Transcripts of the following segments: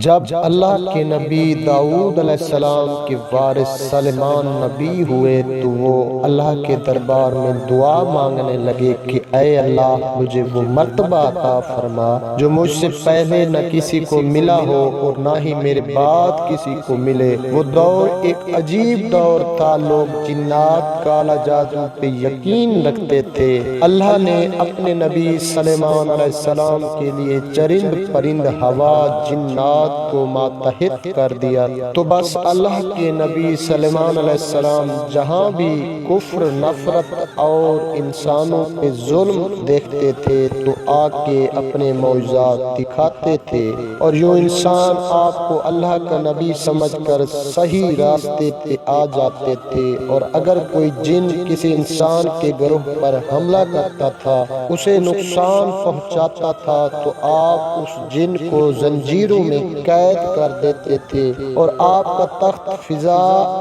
جب اللہ کے نبی داؤد علیہ السلام کے وارث سلیمان نبی ہوئے تو وہ اللہ کے دربار میں دعا مانگنے لگے کہ اے اللہ مجھے وہ مرتبہ عطا فرما جو مجھ سے پہلے نہ کسی کو ملا ہو اور نہ ہی میرے بعد کسی کو ملے۔ وہ دور ایک عجیب دور تھا، لوگ جنات کالا جادو پہ یقین رکھتے تھے۔ اللہ نے اپنے نبی سلیمان علیہ السلام کے لیے چرند پرند ہوا جنات کو ماتحت کر دیا، تو بس اللہ کے نبی سلیمان علیہ السلام جہاں بھی کفر، نفرت اور انسانوں پہ ظلم دیکھتے تھے تو آ کے اپنے معجزات دکھاتے تھے، اور یوں انسان آپ کو اللہ کا نبی سمجھ کر صحیح راستے پہ آ جاتے تھے۔ اور اگر کوئی جن کسی انسان کے گروہ پر حملہ کرتا تھا، اسے نقصان پہنچاتا تھا تو آپ اس جن کو زنجیروں میں قید کر دیتے تھے اور آپ کا تخت فضا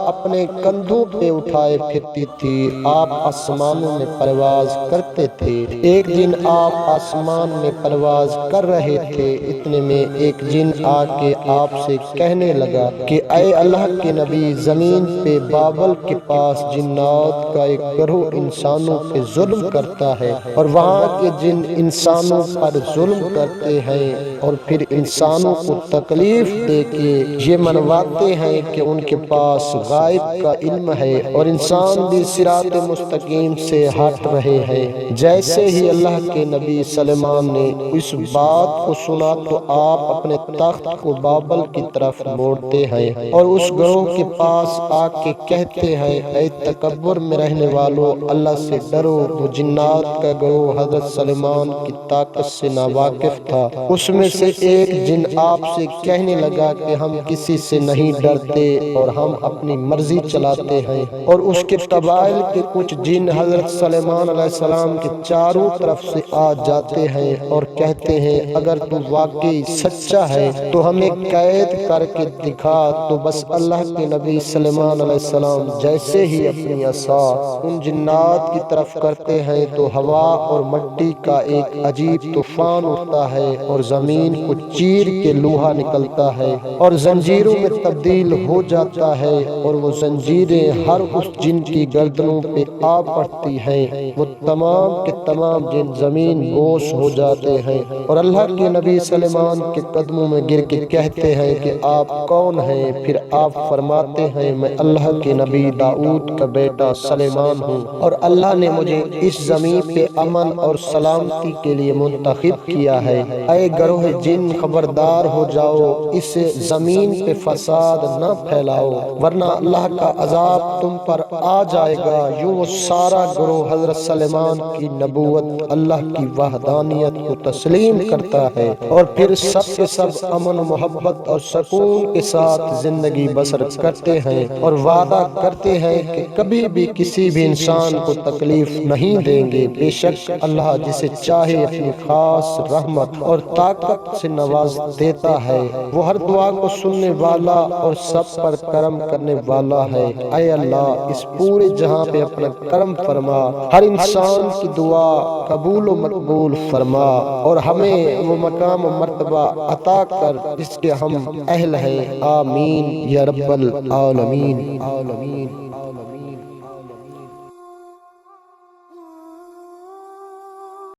اپنے کندھوں پہ اٹھائے پھرتی تھی۔ آپ آسمانوں میں پرواز کرتے تھے۔ ایک دن آپ آسمان میں پرواز کر رہے تھے، اتنے میں ایک جن آ کے آپ سے کہنے لگا کہ اے اللہ کے نبی، زمین پہ بابل کے پاس جنات کا ایک گروہ انسانوں پہ ظلم کرتا ہے، اور وہاں کے جن انسانوں پر ظلم کرتے ہیں اور پھر انسانوں کو تکلیف دے کے یہ منواتے ہیں کہ ان کے پاس غائب کا علم ہے اور انسان بھی صراط مستقیم سے ہٹ رہے ہیں۔ جیسے ہی اللہ کے نبی سلیمان نے اس بات کو سنا تو آپ اپنے تخت کو بابل کی طرف موڑتے ہیں اور اس گروہ کے پاس آ کے کہتے ہیں اے تکبر میں رہنے والوں، اللہ سے ڈرو۔ وہ جنات کا گروہ حضرت سلیمان کی طاقت سے ناواقف تھا۔ اس میں سے ایک جن آپ سے کہنے لگا کہ ہم کسی سے نہیں ڈرتے اور ہم اپنی مرضی چلاتے ہیں، اور اس کے قبائل کے کچھ جن حضرت سلیمان علیہ السلام کے چاروں طرف سے آ جاتے ہیں اور کہتے ہیں اگر تو واقعی سچا ہے تو ہمیں قید کر کے دکھا۔ تو بس اللہ کے نبی سلیمان علیہ السلام جیسے ہی اپنی عصا ان جنات کی طرف کرتے ہیں تو ہوا اور مٹی کا ایک عجیب طوفان اٹھتا ہے اور زمین کو چیر کے لوہا نکلتا ہے اور زنجیروں میں تبدیل ہو جاتا ہے، اور وہ زنجیریں ہر اس جن کی گردنوں پہ آ پڑتی ہیں۔ وہ تمام کے تمام جن زمین بوس ہو جاتے ہیں اور اللہ کے نبی سلیمان کے قدموں میں گر کے کہتے ہیں کہ آپ کون ہیں؟ پھر آپ فرماتے ہیں میں اللہ کے نبی داؤد کا بیٹا سلیمان ہوں، اور اللہ نے مجھے اس زمین پہ امن اور سلامتی کے لیے منتخب کیا ہے۔ اے گروہ جن، خبردار ہو جاؤ، اس زمین پہ فساد نہ پھیلاؤ ورنہ اللہ کا عذاب تم پر آ جائے گا۔ یوں وہ سارا گروہ حضرت سلیمان کی نبوت، اللہ کی وحدانیت کو تسلیم کرتا ہے، اور پھر سب کے سب امن و محبت اور سکون کے ساتھ زندگی بسر کرتے ہیں اور وعدہ کرتے ہیں کہ کبھی بھی کسی بھی انسان کو تکلیف نہیں دیں گے۔ بے شک اللہ جسے چاہے اپنی خاص رحمت اور طاقت سے نواز دیتا ہے، وہ ہر دعا کو سننے والا اور سب پر کرم کرنے والا ہے۔ اے اللہ اس پورے جہاں پہ اپنا کرم فرما، ہر انسان کی دعا قبول و مقبول فرما، اور ہمیں وہ مقام و مرتبہ عطا کر جس کے ہم اہل ہیں۔ آمین یا رب العالمین۔